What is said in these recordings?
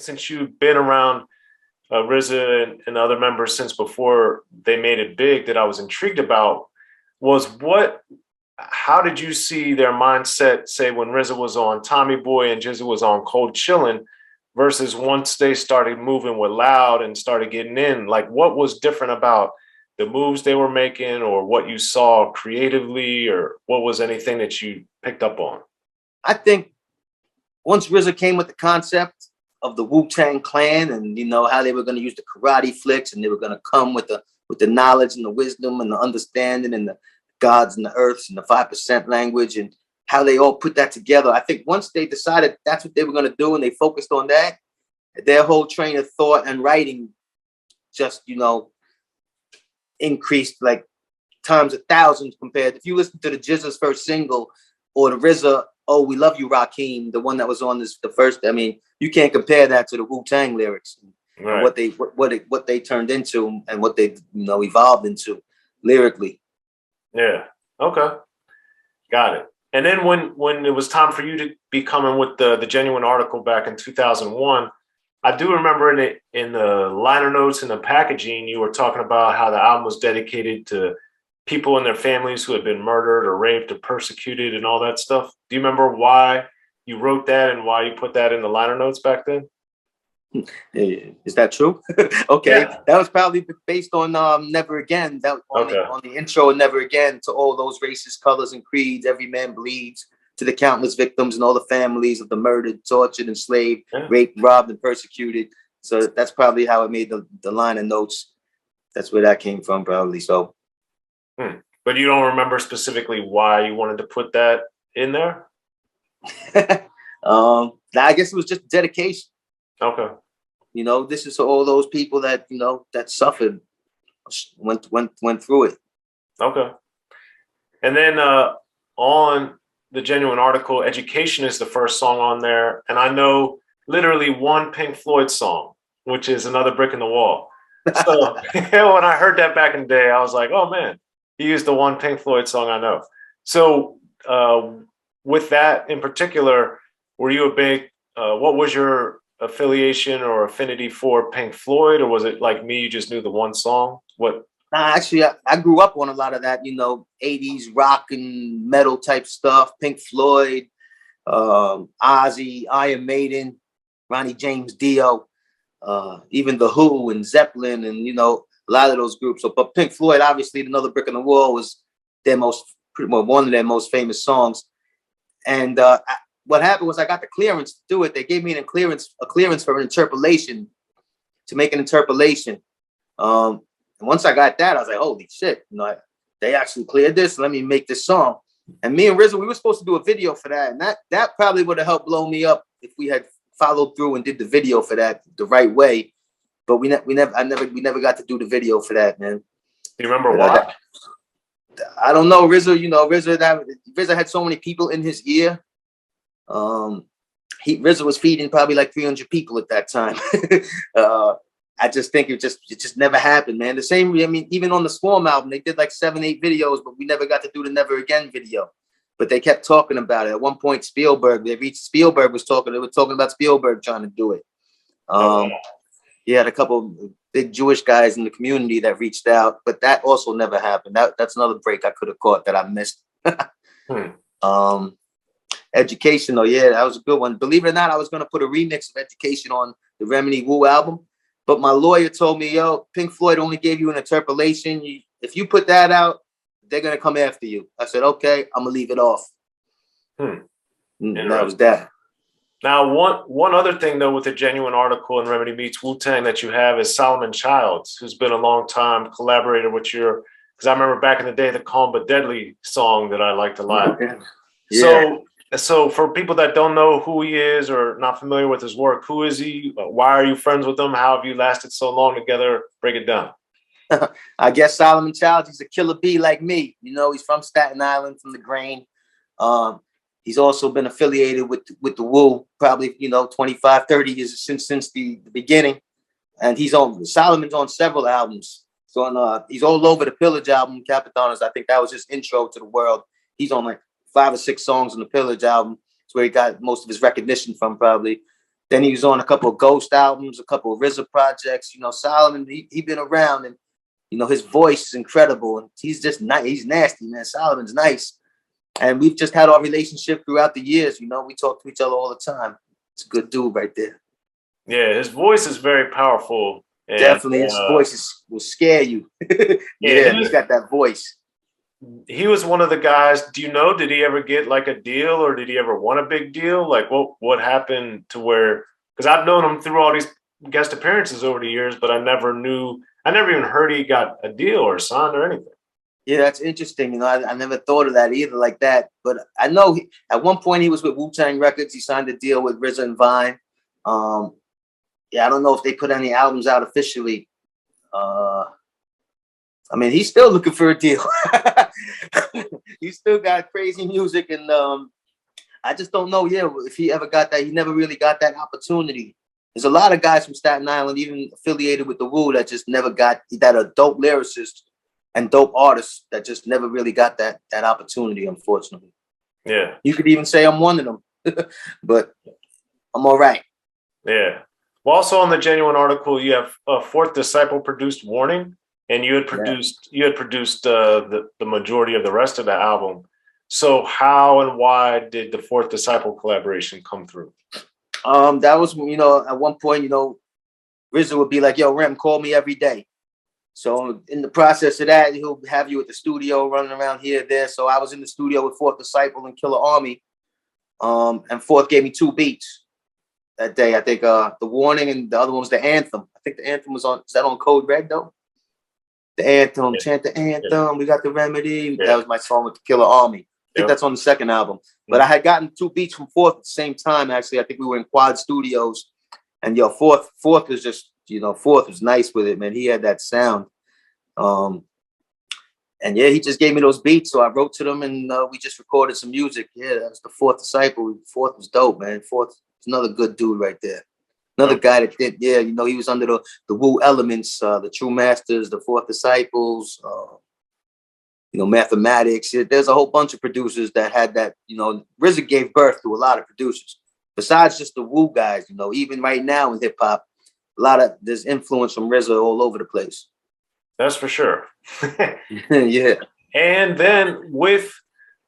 since you've been around RZA and other members since before they made it big, that I was intrigued about was how did you see their mindset, say, when RZA was on Tommy Boy and GZA was on Cold Chillin', versus once they started moving with Loud and started getting in? Like, what was different about the moves they were making, or what you saw creatively, or what was anything that you picked up on? I think once RZA came with the concept of the Wu-Tang Clan, and you know how they were going to use the karate flicks, and they were going to come with the knowledge and the wisdom and the understanding and the gods and the earths and the 5% language, and how they all put that together. I think once they decided that's what they were going to do and they focused on that, their whole train of thought and writing just, you know, increased like times 1,000 compared. If you listen to the GZA's first single or the RZA, "Oh, We Love You, Rakim," the one that was on the first, I mean, you can't compare that to the Wu-Tang lyrics, right, and what they turned into and what they, you know, evolved into lyrically. Yeah. Okay. Got it. And then when it was time for you to be coming with the Genuine article back in 2001, I do remember in the liner notes and the packaging, you were talking about how the album was dedicated to people and their families who had been murdered or raped or persecuted and all that stuff. Do you remember why you wrote that and why you put that in the liner notes back then? Is that true? Okay, yeah. That was probably based on Never Again. That on the intro of Never Again, to all those races, colors, and creeds, every man bleeds, to the countless victims and all the families of the murdered, tortured, enslaved, raped, robbed, and persecuted. So that's probably how it made the line of notes. That's where that came from, probably. So, but you don't remember specifically why you wanted to put that in there? I guess it was just dedication. Okay. You know, this is all those people that, you know, that suffered, went through it. Okay. And then on the Genuine article, Education is the first song on there. And I know literally one Pink Floyd song, which is Another Brick in the Wall. So when I heard that back in the day, I was like, oh man, he used the one Pink Floyd song I know. So with that in particular, were you a big, what was your affiliation or affinity for Pink Floyd, or was it like me, you just knew the one song? What? Actually, I grew up on a lot of that, you know, 80s rock and metal type stuff. Pink Floyd, Ozzy, Iron Maiden, Ronnie James Dio, even The Who and Zeppelin, and, you know, a lot of those groups. So, but Pink Floyd, obviously, Another Brick in the Wall was one of their most famous songs. And what happened was I got the clearance to do it. They gave me a clearance for an interpolation, to make an interpolation. And once I got that, I was like, holy shit, you know, they actually cleared this. Let me make this song. And me and RZA, we were supposed to do a video for that. And that probably would have helped blow me up if we had followed through and did the video for that the right way. But we never got to do the video for that, man. Do you remember why? I don't know. RZA had so many people in his ear. RZA was feeding probably like 300 people at that time. I just think it just never happened, man. The same, I mean, even on the Swarm album, they did like 7-8 videos, but we never got to do the Never Again video. But they kept talking about it. At one point, they were talking about Spielberg trying to do it. He had a couple big Jewish guys in the community that reached out, but that also never happened. That's another break I could have caught that I missed. Education, that was a good one. Believe it or not, I was going to put a remix of Education on the Remedy Wu album, but my lawyer told me, yo, Pink Floyd only gave you an interpolation. If you put that out, they're going to come after you. I said, okay, I'm going to leave it off. And that was that. Now, one other thing, though, with the Genuine article and Remedy Meets Wu-Tang that you have is Solomon Childs, who's been a long time collaborator with because I remember back in the day, the Calm But Deadly song that I liked a lot. Yeah. So for people that don't know who he is or not familiar with his work, who is he? Why are you friends with him? How have you lasted so long together? Break it down. I guess Solomon Childs, he's a killer bee like me. You know, he's from Staten Island, from the Grain. He's also been affiliated with the Wu, probably, 25, 30 years since the beginning. And Solomon's on several albums. So he's all over the Pillage album, Cappadonna's. I think that was his intro to the world. He's on like 5 or 6 songs on the Pillage album. It's where he got most of his recognition from, probably. Then he was on a couple of Ghost albums, a couple of RZA projects. You know, Solomon, he been around, and you know his voice is incredible, and he's just nice. He's nasty, man. Solomon's nice, and we've just had our relationship throughout the years. You know, we talk to each other all the time. It's a good dude right there. Yeah, his voice is very powerful. And, definitely, his voice will scare you. Yeah, he's got that voice. He was one of the guys. Do you know, did he ever get like a deal, or did he ever want a big deal? Like what happened to where, because I've known him through all these guest appearances over the years, but I never even heard he got a deal or signed or anything. Yeah, that's interesting. You know, I never thought of that either like that. But I know at one point he was with Wu-Tang Records. He signed a deal with RZA and Vine. Yeah, I don't know if they put any albums out officially. I mean, he's still looking for a deal. He's still got crazy music, and I just don't know. Yeah, if he ever got that, he never really got that opportunity. There's a lot of guys from Staten Island, even affiliated with the Wu, that just never got that. Are dope lyricists and dope artists that just never really got that opportunity. Unfortunately, yeah, you could even say I'm one of them, but I'm all right. Yeah. Well, also on the Genuine article, you have a Fourth Disciple produced Warning. And you had produced the majority of the rest of the album. So how and why did the Fourth Disciple collaboration come through? That was, you know, at one point, you know, RZA would be like, "Yo, Rem, call me every day." So in the process of that, he'll have you at the studio running around here, there. So I was in the studio with Fourth Disciple and Killer Army. And Fourth gave me 2 beats that day. I think the Warning and the other one was the Anthem. I think the Anthem was is that on Code Red though? The Anthem, chant the anthem. We got the remedy. That was my song with the Killer Army. I think that's on the second album. But I had gotten 2 beats from Fourth at the same time. Actually, I think we were in Quad Studios, and Fourth was just, you know, Fourth was nice with it, man. He had that sound, and yeah, he just gave me those beats, so I wrote to them, and we just recorded some music. Yeah, that was the Fourth Disciple. Fourth was dope, man. Fourth is another good dude right there. Another guy that did, yeah, you know, he was under the Wu Elements, the True Masters, the Fourth Disciples, you know, Mathematics. There's a whole bunch of producers that had that, you know, RZA gave birth to a lot of producers. Besides just the Wu guys, you know, even right now in hip hop, there's influence from RZA all over the place. That's for sure. Yeah. And then with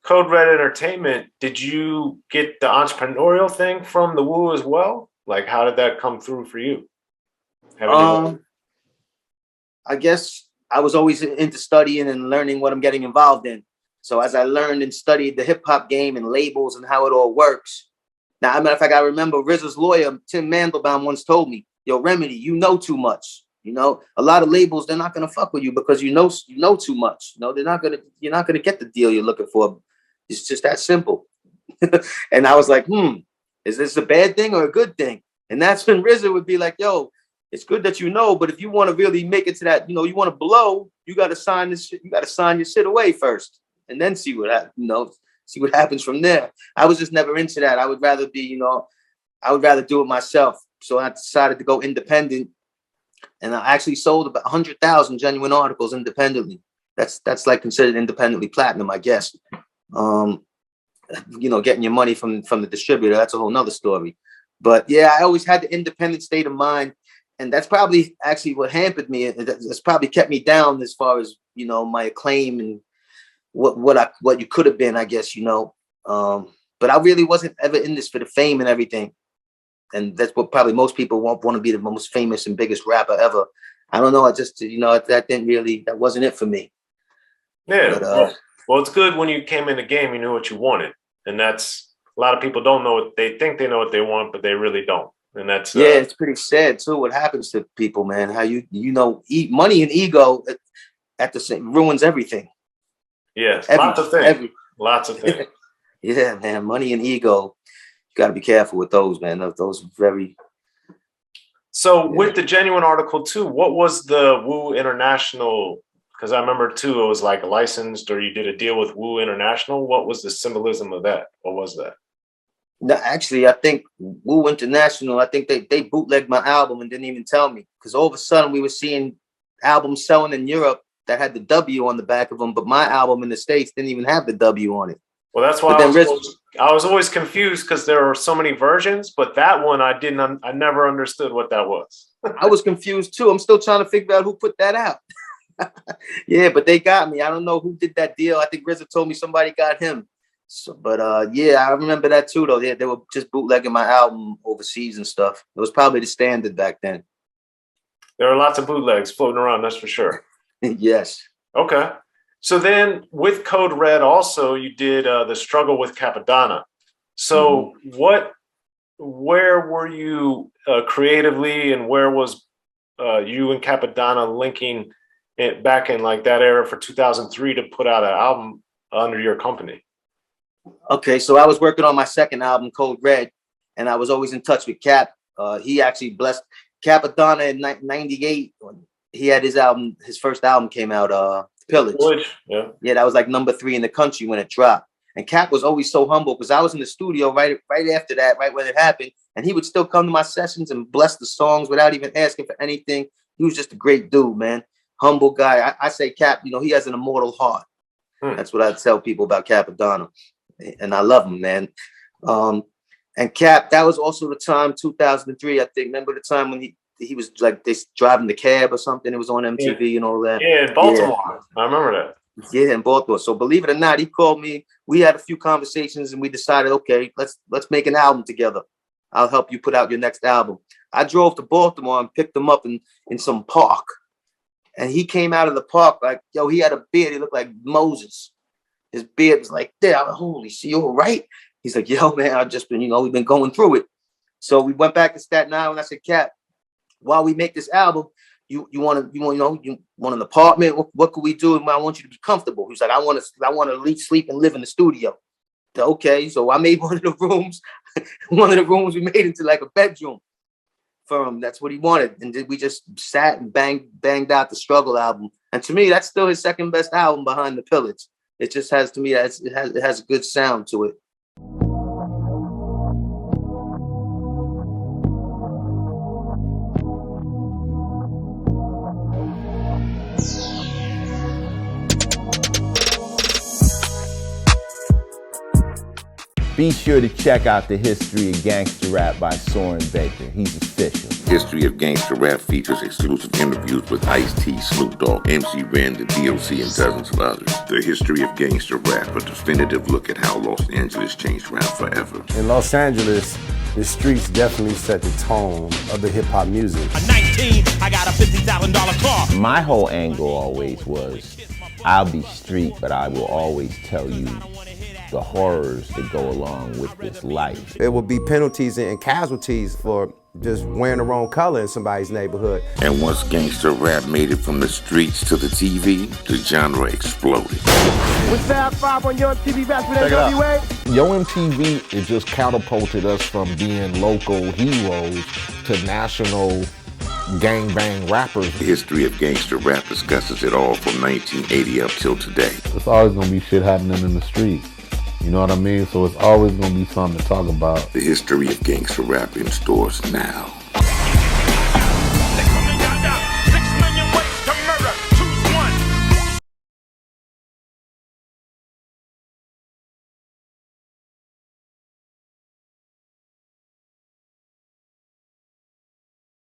Code Red Entertainment, did you get the entrepreneurial thing from the Wu as well? Like, how did that come through for you? I guess I was always into studying and learning what I'm getting involved in. So as I learned and studied the hip hop game and labels and how it all works. Now, as a matter of fact, I remember RZA's lawyer, Tim Mandelbaum, once told me, "Yo, Remedy, you know too much. You know, a lot of labels, they're not gonna fuck with you because you know too much. You know, you're not gonna get the deal you're looking for. It's just that simple." And I was like, is this a bad thing or a good thing? And that's when RZA would be like, "Yo, it's good that you know, but if you want to really make it to that, you know, you want to blow, you got to sign this shit. You got to sign your shit away first, and then see what happens from there." I was just never into that. I would rather be, you know, I would rather do it myself. So I decided to go independent, and I actually sold about 100,000 Genuine articles independently. That's like considered independently platinum, I guess. You know, getting your money from the distributor, that's a whole nother story. But yeah, I always had the independent state of mind, and that's probably actually what hampered me. That's probably kept me down as far as, you know, my acclaim and what you could have been, I guess, you know. But I really wasn't ever in this for the fame and everything, and that's what probably most people want to be the most famous and biggest rapper ever. I don't know. I just, you know, that wasn't it for me. Yeah. But, well, it's good when you came in the game, you knew what you wanted. And that's, a lot of people don't know what they think they know what they want, but they really don't. And that's it's pretty sad too. What happens to people, man? How you know, money and ego at the same ruins everything. Yes, lots of things. Lots of things. Yeah, man, money and ego. You got to be careful with those, man. Those are very. So with the Genuine article too, what was the Wu International? Because I remember too, it was like licensed, or you did a deal with Wu International. What was the symbolism of that? What was that? No, actually, I think Wu International, I think they bootlegged my album and didn't even tell me. Because all of a sudden we were seeing albums selling in Europe that had the W on the back of them, but my album in the States didn't even have the W on it. Well, that's why I was always confused because there are so many versions, but that one I never understood what that was. I was confused too. I'm still trying to figure out who put that out. Yeah, but they got me. I don't know who did that deal. I think RZA told me somebody got him. So, but yeah, I remember that too though. Yeah, they were just bootlegging my album overseas and stuff. It was probably the standard back then. There are lots of bootlegs floating around, that's for sure. Yes. Okay. So then with Code Red also, you did The Struggle with Cappadonna. So where were you creatively, and where was you and Cappadonna linking it back in like that era for 2003 to put out an album under your company? Okay, so I was working on my second album, Code Red, and I was always in touch with Cap. He actually blessed Cappadonna in 98. He had his first album came out, Pillage. Yeah, that was like number 3 in the country when it dropped. And Cap was always so humble because I was in the studio right after that, right when it happened, and he would still come to my sessions and bless the songs without even asking for anything. He was just a great dude, man. Humble guy. I say Cap, he has an immortal heart. That's what I tell people about Cappadonna. And I love him, man. And Cap, that was also the time, 2003, I think. Remember the time when he was like driving the cab or something? It was on MTV and all that. Yeah, in Baltimore. Yeah. I remember that. Yeah, in Baltimore. So believe it or not, he called me. We had a few conversations and we decided, okay, let's make an album together. I'll help you put out your next album. I drove to Baltimore and picked him up in some park. And he came out of the park like, yo, he had a beard. He looked like Moses. His beard was like, damn, holy shit, you all right? He's like, yo, man, I've just been, we've been going through it. So we went back to Staten Island. I said, Cap, while we make this album, you want an apartment? What could we do? And I want you to be comfortable. He's like, I want to sleep and live in the studio. Okay, so I made one of the rooms. One of the rooms we made into like a bedroom for him. That's what he wanted. And we just sat and banged out the Struggle album. And to me, that's still his second best album behind the Pillage. It just has, to me, it has a good sound to it. Be sure to check out the History of Gangster Rap by Soren Baker. He's official. History of Gangster Rap features exclusive interviews with Ice-T, Snoop Dogg, MC Ren, the D.O.C, and dozens of others. The History of Gangster Rap, a definitive look at how Los Angeles changed rap forever. In Los Angeles, the streets definitely set the tone of the hip-hop music. At 19, I got a $50,000 car. My whole angle always was, I'll be street, but I will always tell you the horrors that go along with this life. It would be penalties and casualties for just wearing the wrong color in somebody's neighborhood. And once gangster rap made it from the streets to the TV, the genre exploded. With Fab 5 on Your MTV Raps with NWA. Yo MTV, it just catapulted us from being local heroes to national gangbang rappers. The History of Gangster Rap discusses it all from 1980 up till today. It's always gonna be shit happening in the streets. You know what I mean? So it's always gonna be something to talk about. The History of Gangster Rap in stores now.